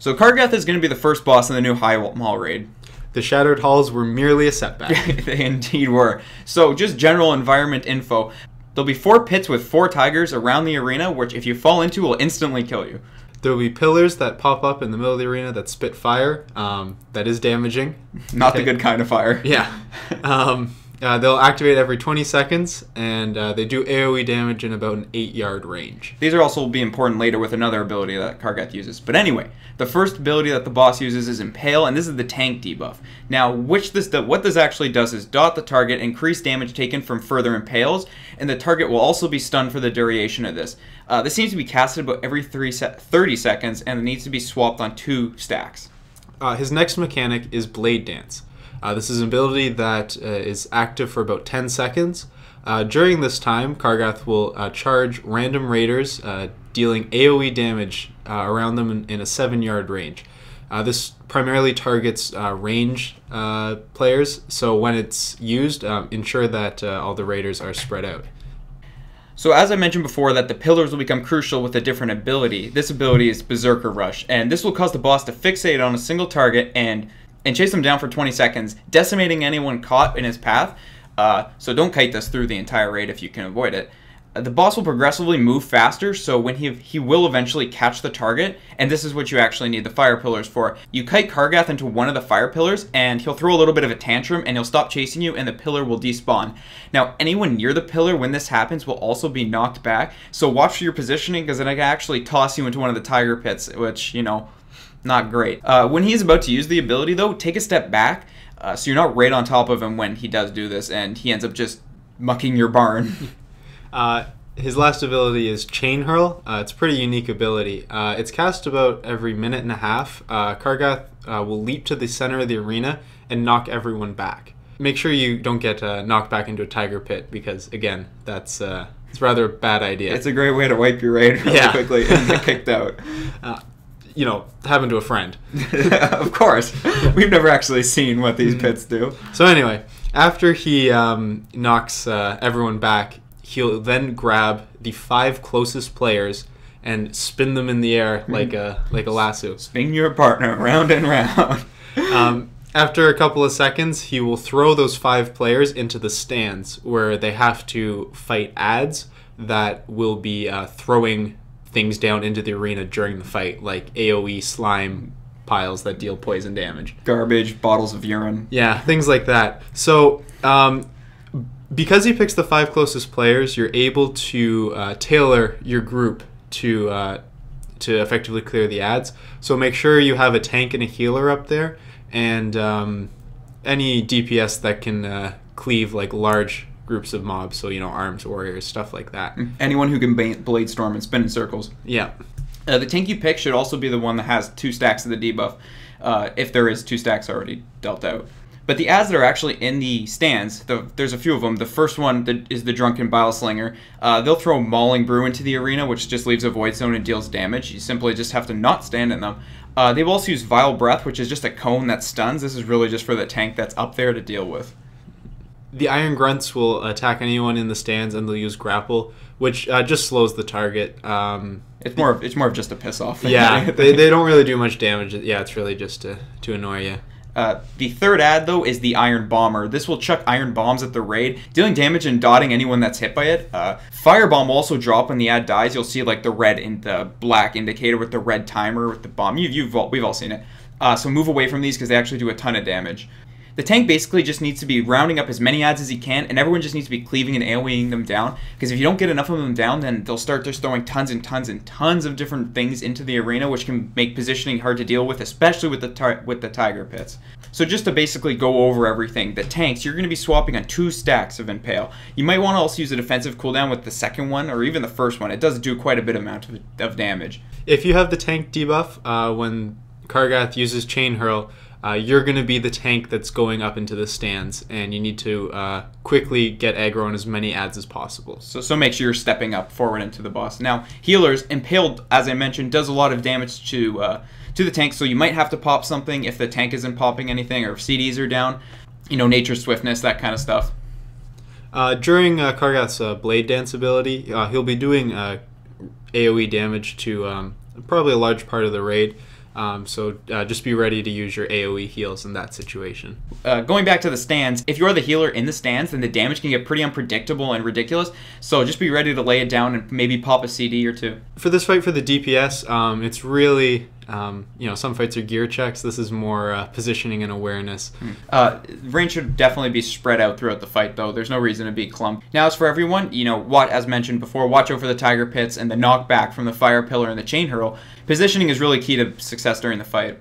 So Kargath is going to be the first boss in the new Highmaul raid. The Shattered Halls were merely a setback. They indeed were. So just general environment info. There'll be 4 pits with 4 tigers around the arena, which if you fall into will instantly kill you. There will be pillars that pop up in the middle of the arena that spit fire. That is damaging. Not the good kind of fire. Yeah. They'll activate every 20 seconds, and they do AoE damage in about an 8-yard range. These are also will be important later with another ability that Kargath uses. But anyway, the first ability that the boss uses is Impale, and this is the tank debuff. Now, what this actually does is dot the target, increase damage taken from further impales, and the target will also be stunned for the duration of this. This needs to be casted about every 30 seconds, and it needs to be swapped on 2 stacks. His next mechanic is Blade Dance. This is an ability that is active for about 10 seconds. During this time, Kargath will charge random raiders, dealing AoE damage around them in a 7-yard range. This primarily targets range players, so when it's used, ensure that all the raiders are spread out. So as I mentioned before that the pillars will become crucial with a different ability. This ability is Beserker Rush, and this will cause the boss to fixate on a single target and chase them down for 20 seconds, decimating anyone caught in his path. So don't kite this through the entire raid if you can avoid it. The boss will progressively move faster, so when he will eventually catch the target, and this is what you actually need the fire pillars for. You kite Kargath into one of the fire pillars, and he'll throw a little bit of a tantrum, and he'll stop chasing you, and the pillar will despawn. Now, anyone near the pillar when this happens will also be knocked back, so watch for your positioning, because it can actually toss you into one of the tiger pits, which, you know, not great. When he's about to use the ability, though, take a step back, so you're not right on top of him when he does do this, and he ends up just mucking your barn. His last ability is Chain Hurl. It's a pretty unique ability. It's cast about every minute and a half. Kargath will leap to the center of the arena and knock everyone back. Make sure you don't get knocked back into a tiger pit because, again, it's rather a bad idea. It's a great way to wipe your raid really quickly and get kicked out. You know, happened to a friend. Of course. We've never actually seen what these pits do. So anyway, after he knocks everyone back, he'll then grab the 5 closest players and spin them in the air like a lasso. Spin your partner round and round. After a couple of seconds, he will throw those 5 players into the stands where they have to fight adds that will be throwing things down into the arena during the fight, like AoE slime piles that deal poison damage. Garbage, bottles of urine. Yeah, things like that. So, because he picks the 5 closest players, you're able to tailor your group to effectively clear the adds. So make sure you have a tank and a healer up there, and any DPS that can cleave like large groups of mobs, so, you know, arms, warriors, stuff like that. Anyone who can blade storm and spin in circles. Yeah. The tank you pick should also be the one that has 2 stacks of the debuff, if there is 2 stacks already dealt out. But the adds that are actually in the stands, there's a few of them. The first one is the Drunken Slinger. They'll throw Mauling Brew into the arena, which just leaves a void zone and deals damage. You simply just have to not stand in them. They will also use Vile Breath, which is just a cone that stuns. This is really just for the tank that's up there to deal with. The Iron Grunts will attack anyone in the stands, and they'll use Grapple, which just slows the target. It's more of just a piss off thing. Yeah, they don't really do much damage. Yeah, it's really just to annoy you. The third ad, though, is the Iron Bomber. This will chuck iron bombs at the raid, dealing damage and dotting anyone that's hit by it. Firebomb will also drop when the ad dies. You'll see like the red and the black indicator with the red timer with the bomb. We've all seen it. So move away from these because they actually do a ton of damage. The tank basically just needs to be rounding up as many adds as he can, and everyone just needs to be cleaving and AoEing them down, because if you don't get enough of them down, then they'll start just throwing tons and tons and tons of different things into the arena, which can make positioning hard to deal with, especially with the tiger pits. So just to basically go over everything, the tanks, you're going to be swapping on 2 stacks of Impale. You might want to also use a defensive cooldown with the second one, or even the first one. It does do quite a bit amount of damage. If you have the tank debuff, when Kargath uses Chain Hurl, you're going to be the tank that's going up into the stands, and you need to quickly get aggro on as many adds as possible. So make sure you're stepping up forward into the boss. Now, healers, Impaled, as I mentioned, does a lot of damage to the tank, so you might have to pop something if the tank isn't popping anything, or if CDs are down. You know, Nature's Swiftness, that kind of stuff. During Kargath's Blade Dance ability, he'll be doing AoE damage to probably a large part of the raid. So just be ready to use your AoE heals in that situation. Going back to the stands, if you are the healer in the stands, then the damage can get pretty unpredictable and ridiculous. So just be ready to lay it down and maybe pop a CD or two. For this fight for the DPS, it's really, some fights are gear checks. This is more positioning and awareness. Range should definitely be spread out throughout the fight, though. There's no reason to be clumped. Now, as for everyone, as mentioned before, watch out for the tiger pits and the knockback from the fire pillar and the chain hurl. Positioning is really key to success during the fight.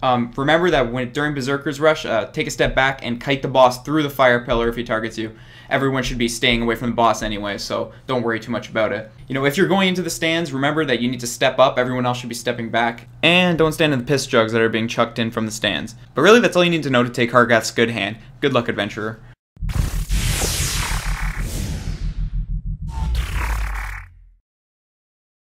Remember that during Beserker's Rush, take a step back and kite the boss through the fire pillar if he targets you. Everyone should be staying away from the boss anyway, so don't worry too much about it. If you're going into the stands, remember that you need to step up, everyone else should be stepping back. And don't stand in the piss jugs that are being chucked in from the stands. But really, that's all you need to know to take Kargath's good hand. Good luck, adventurer.